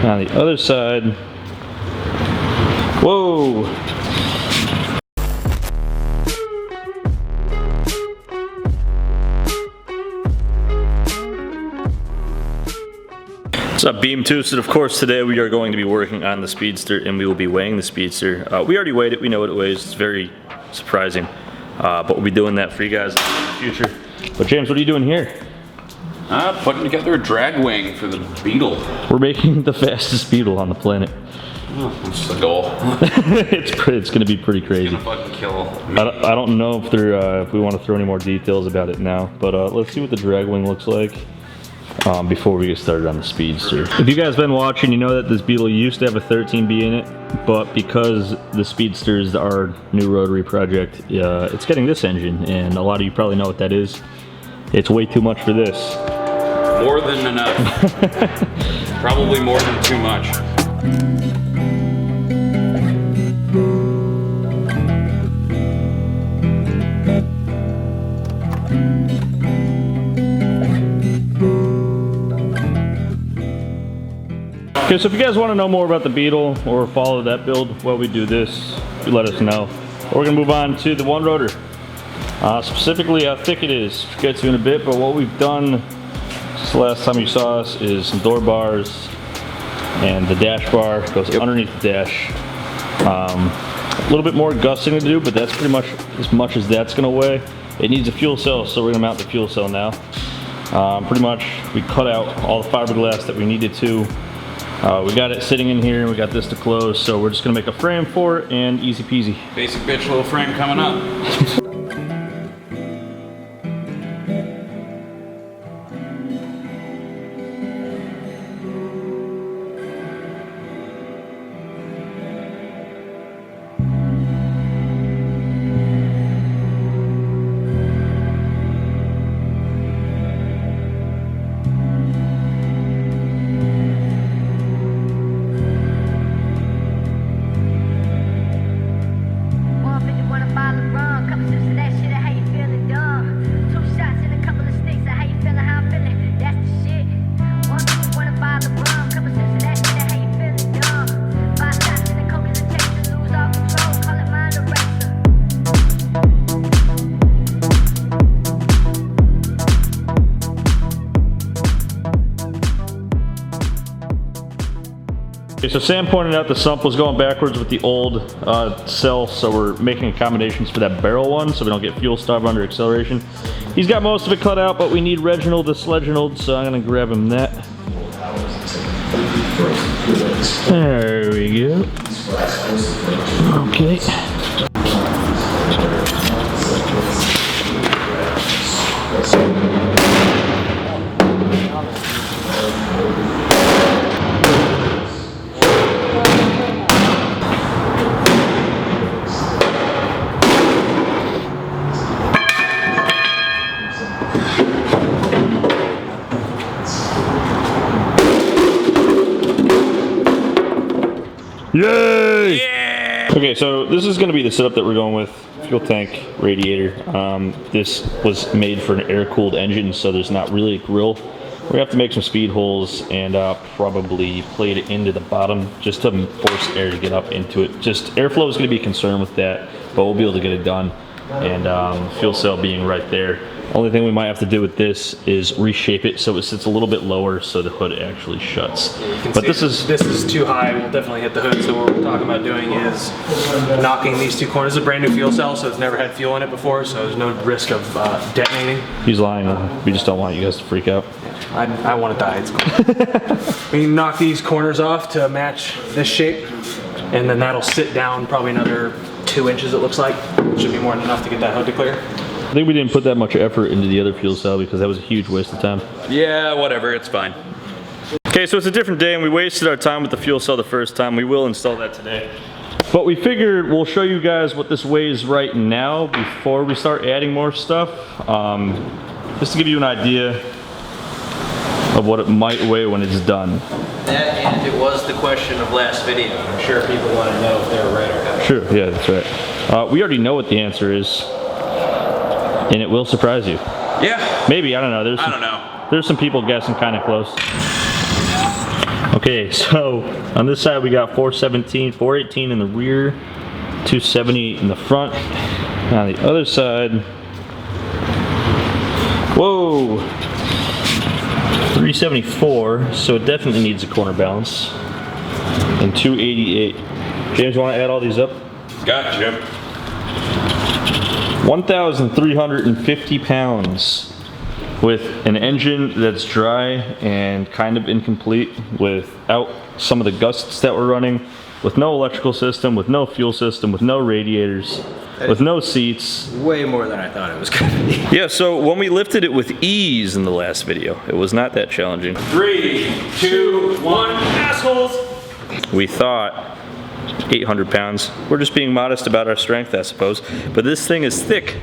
On the other side, whoa! What's up, Teamboosted? Of course, today we are going to be working on the Speedster, and we will be weighing the Speedster. We already weighed it, we know what it weighs. It's very surprising, but we'll be doing that for you guys in the future. But James, what are you doing here? Putting together a drag wing for the Beetle. We're making the fastest Beetle on the planet. Oh, that's the goal. it's going to be pretty crazy. It's gonna fucking kill me. I don't know if if we want to throw any more details about it now, but let's see what the drag wing looks like. Before we get started on the Speedster. If you guys have been watching, you know that this Beetle used to have a 13B in it, but because the Speedster is our new rotary project, it's getting this engine, and a lot of you probably know what that is. It's way too much for this. More than enough. Probably more than too much. Okay, so if you guys want to know more about the Beetle or follow that build while we do this, you let us know. We're going to move on to the One Rotor. Specifically how thick it is, we'll get to in a bit, but what we've done since the last time you saw us is some door bars, and the dash bar goes underneath the dash. A little bit more gusting to do, but that's pretty much as that's going to weigh. It needs a fuel cell, so we're going to mount the fuel cell now. Pretty much we cut out all the fiberglass that we needed to. We got it sitting in here, and we got this to close, so we're just gonna make a frame for it, and easy peasy. Basic bitch little frame coming up. Okay, so Sam pointed out the sump was going backwards with the old cell, so we're making accommodations for that barrel one so we don't get fuel starved under acceleration. He's got most of it cut out, but we need Reginald the Sledginald, so I'm gonna grab him that. There we go. Okay. Yay! Yeah! Okay, so this is going to be the setup that we're going with. Fuel tank, radiator. This was made for an air-cooled engine, so there's not really a grill. We're going to have to make some speed holes and probably plate it into the bottom just to force air to get up into it. Just airflow is going to be a concern with that, but we'll be able to get it done. And fuel cell being right there. Only thing we might have to do with this is reshape it so it sits a little bit lower so the hood actually shuts. But this is too high, we'll definitely hit the hood, so what we're talking about doing is knocking these two corners. It's a brand new fuel cell, so it's never had fuel in it before, so there's no risk of detonating. He's lying, we just don't want you guys to freak out. I want to die, it's cool. We can knock these corners off to match this shape, and then that'll sit down probably another 2 inches it looks like. Should be more than enough to get that hood to clear. I think we didn't put that much effort into the other fuel cell because that was a huge waste of time. Yeah, whatever, it's fine. Okay, so it's a different day and we wasted our time with the fuel cell the first time. We will install that today. But we figured we'll show you guys what this weighs right now before we start adding more stuff. Just to give you an idea of what it might weigh when it's done. That, and it was the question of last video. I'm sure people want to know if they're right or not. Sure, yeah, that's right. We already know what the answer is. And it will surprise you. Yeah. Maybe, I don't know. I don't know. There's some people guessing kind of close. Okay, so on this side we got 417, 418 in the rear, 270 in the front. On the other side, whoa, 374, so it definitely needs a corner balance. And 288. James, you want to add all these up? Gotcha. 1,350 pounds with an engine that's dry and kind of incomplete, without some of the gusts that we're running, with no electrical system, with no fuel system, with no radiators, with no seats. Way more than I thought it was gonna be. Yeah, so when we lifted it with ease in the last video, it was not that challenging. 3, 2, 1, assholes! We thought 800 pounds. We're just being modest about our strength, I suppose. But this thing is thick.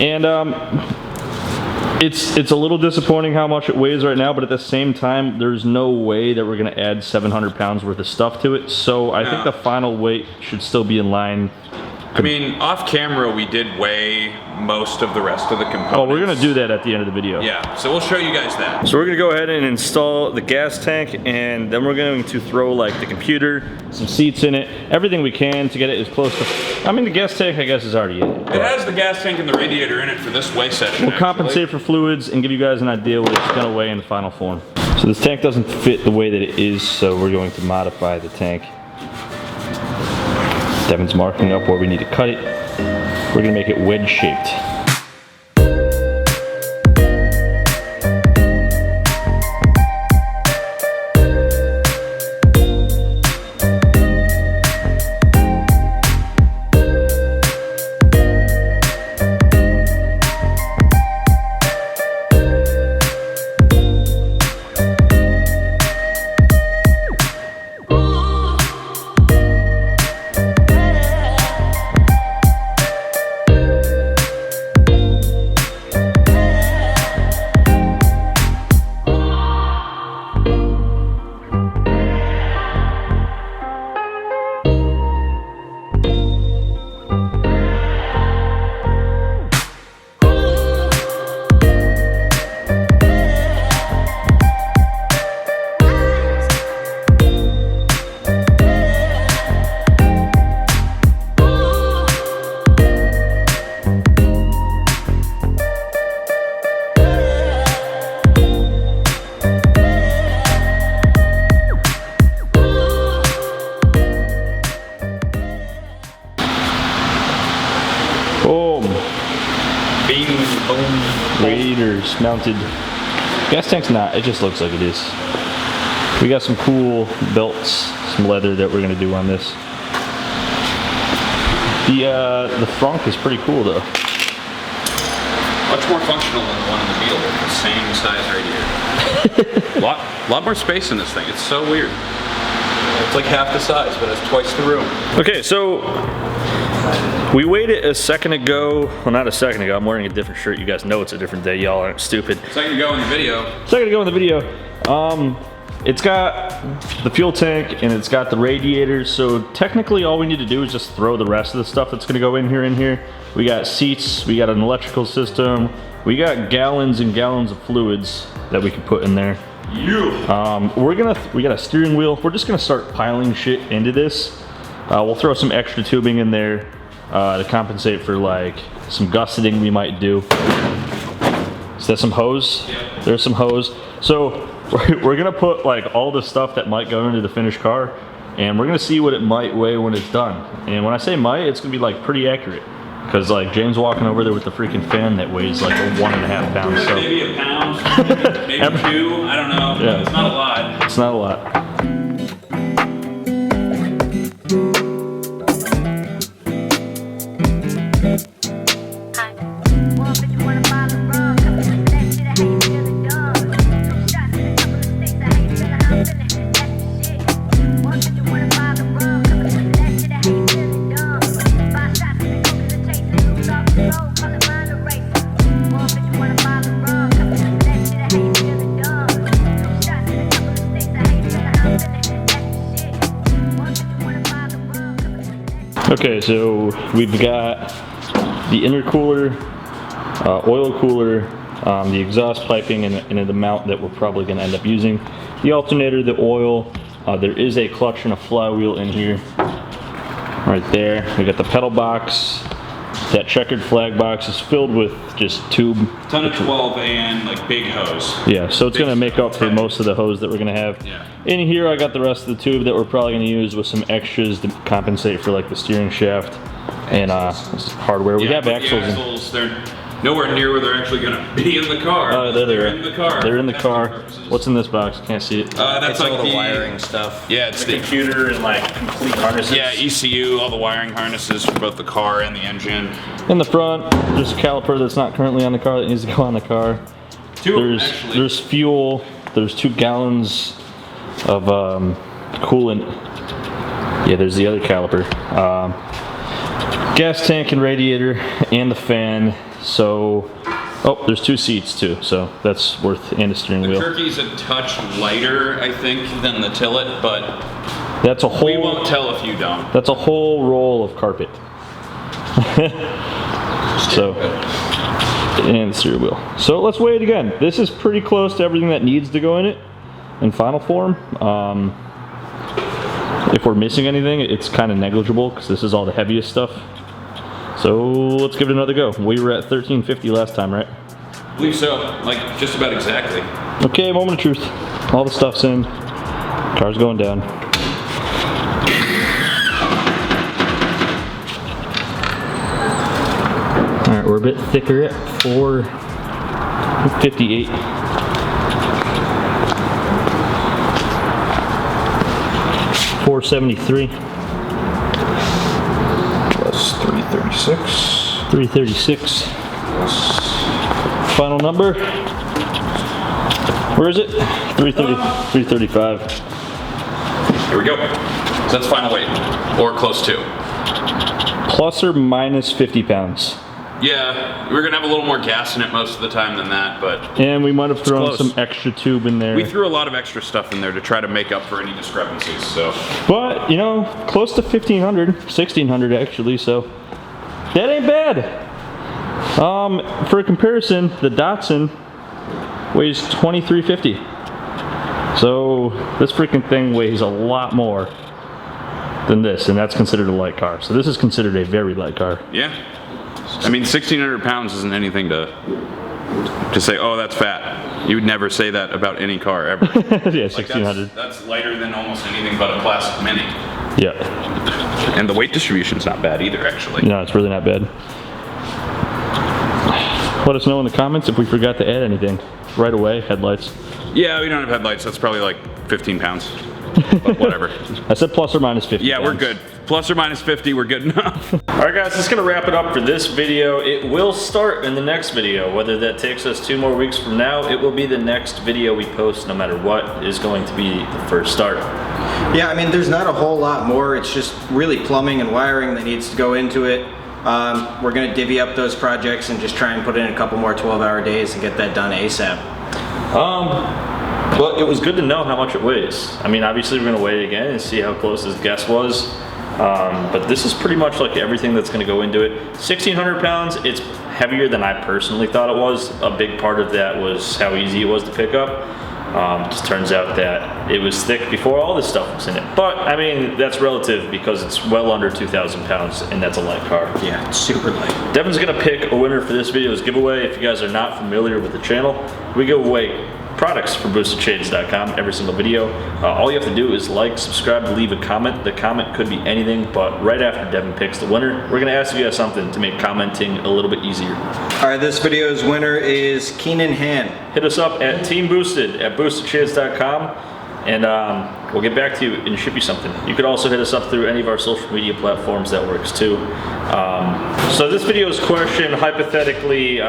And it's a little disappointing how much it weighs right now, but at the same time, there's no way that we're gonna add 700 pounds worth of stuff to it. So I think the final weight should still be in line. I mean, off camera we did weigh most of the rest of the components. Oh, we're gonna do that at the end of the video. Yeah, so we'll show you guys that. So we're gonna go ahead and install the gas tank, and then we're going to throw like the computer, some seats in it, everything we can to get it as close to, I mean the gas tank I guess is already in it. It has the gas tank and the radiator in it for this weigh session. We'll compensate for fluids and give you guys an idea what it's gonna weigh in the final form. So this tank doesn't fit the way that it is, so we're going to modify the tank. Devin's marking up where we need to cut it. We're gonna make it wedge shaped. Boom. Bing, boom. Radiators mounted. Gas tank's not, it just looks like it is. We got some cool belts, some leather that we're gonna do on this. The frunk is pretty cool though. Much more functional than the one in the Beetle with the same size radiator. lot more space in this thing. It's so weird. It's like half the size, but it's twice the room. Okay, so we weighed it a second ago. Well, not a second ago. I'm wearing a different shirt. You guys know it's a different day. Y'all aren't stupid. Second ago in the video. Second ago in the video. It's got the fuel tank and it's got the radiators. So technically all we need to do is just throw the rest of the stuff that's gonna go in here. We got seats, we got an electrical system, we got gallons and gallons of fluids that we can put in there. Yeah. We got a steering wheel. We're just gonna start piling shit into this. We'll throw some extra tubing in there to compensate for like some gusseting we might do. Is that some hose? Yeah. There's some hose. So we're gonna put like all the stuff that might go into the finished car, and we're gonna see what it might weigh when it's done. And when I say might, it's gonna be like pretty accurate. Because like James walking over there with the freaking fan that weighs like 1.5 pounds. So. Maybe a pound, maybe two, I don't know. Yeah. It's not a lot. It's not a lot. Okay, so we've got the intercooler, oil cooler, the exhaust piping, and the mount that we're probably going to end up using. the alternator, the oil. There is a clutch and a flywheel in here. Right there. We got the pedal box. That checkered flag box is filled with just tube. Ton of 12 and like big hose. Yeah, so it's gonna make up for most of the hose that we're gonna have. Yeah. In here I got the rest of the tube that we're probably gonna use with some extras to compensate for like the steering shaft and hardware. We have but axles. The axles, they're nowhere near where they're actually gonna be in the car. Oh, there they are. They're in the car. They're in the car. Purposes. What's in this box? Can't see it. That's It's like all the wiring stuff. Yeah, it's the Computer and like complete harnesses. yeah ECU, all the wiring harnesses for both the car and the engine. In the front, there's a caliper that's not currently on the car that needs to go on the car. There's fuel. There's 2 gallons of coolant. Yeah, there's the other caliper. Gas tank and radiator and the fan. So, oh, there's 2 seats too. So that's worth, and a steering wheel. The Turkey's a touch lighter, I think, than the Tillet, but That's a whole. we won't tell if you don't. That's a whole roll of carpet. So, and the steering wheel. So let's weigh it again. This is pretty close to everything that needs to go in it in final form. If we're missing anything, it's kind of negligible because this is all the heaviest stuff. So let's give it another go. We were at 1350 last time, right? I believe so, like just about exactly. Okay, moment of truth. All the stuff's in. Car's going down. Alright, we're a bit thicker at 458. $473. Plus 336. 336. Final number. Where is it? 330. 335. Here we go. So that's final weight, or close to. Plus or minus 50 pounds. Yeah, we're gonna have a little more gas in it most of the time than that, but And we might have thrown close. some extra tube in there. we threw a lot of extra stuff in there to try to make up for any discrepancies. So But, you know, close to 1,500, 1,600 actually, so that ain't bad. For a comparison, the Datsun weighs 2,350. So this freaking thing weighs a lot more than this, and that's considered a light car. So this is considered a very light car. yeah, I mean 1,600 pounds isn't anything to say, oh, that's fat. You would never say that about any car ever. Yeah, Like 1,600. that's lighter than almost anything but a classic Mini. Yeah. And the weight distribution's not bad either, actually. No, it's really not bad. Let us know in the comments if we forgot to add anything. Right away, headlights. Yeah, we don't have headlights. That's probably like 15 pounds. But whatever. I said plus or minus 50 Yeah, we're pounds. good. Plus or minus 50, we're good enough. Alright guys, that's gonna wrap it up for this video. It will start in the next video. Whether that takes us 2 more weeks from now, it will be the next video we post no matter what is going to be the first start. Yeah, I mean, there's not a whole lot more. It's just really plumbing and wiring that needs to go into it. We're going to divvy up those projects and just try and put in a couple more 12-hour days and get that done ASAP. Well, it was good to know how much it weighs. I mean, obviously we're going to weigh it again and see how close his guess was. But this is pretty much like everything that's going to go into it. 1,600 pounds, it's heavier than I personally thought it was. A big part of that was how easy it was to pick up. Just turns out that it was thick before all this stuff was in it. But, I mean, that's relative because it's well under 2,000 pounds and that's a light car. Yeah, it's super light. Devin's gonna pick a winner for this video's giveaway. If you guys are not familiar with the channel, we give away products from boostedshades.com every single video. All you have to do is like, subscribe, leave a comment. The comment could be anything, but right after Devin picks the winner, we're gonna ask you guys something to make commenting a little bit easier. All right, this video's winner is Keenan Han. Hit us up at Teamboosted at boostedshades.com and we'll get back to you and ship you something. You could also hit us up through any of our social media platforms. That works too. So this video's question, hypothetically,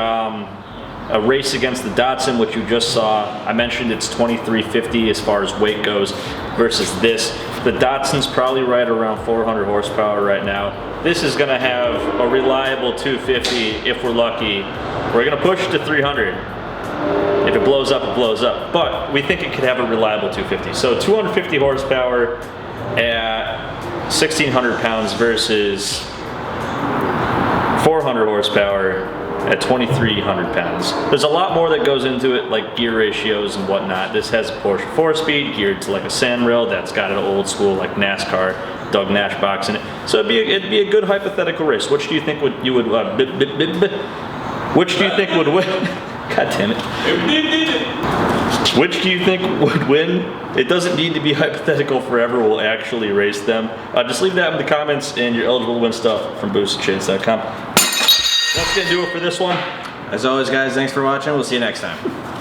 a race against the Datsun, which you just saw. I mentioned it's 2,350 as far as weight goes versus this. The Datsun's probably right around 400 horsepower right now. This is gonna have a reliable 250 if we're lucky. We're gonna push to 300. If it blows up, it blows up. But we think it could have a reliable 250. So 250 horsepower at 1,600 pounds versus 400 horsepower at 2,300 pounds. There's a lot more that goes into it, like gear ratios and whatnot. This has a Porsche 4-speed geared to like a sand rail that's got an old school like NASCAR Doug Nash box in it. So it'd be a good hypothetical race. Which do you think would which do you think would win? God damn it. Which do you think would win? It doesn't need to be hypothetical forever. We'll actually race them. Just leave that in the comments and you're eligible to win stuff from boostedshades.com. That's gonna do it for this one. As always, guys, thanks for watching. We'll see you next time.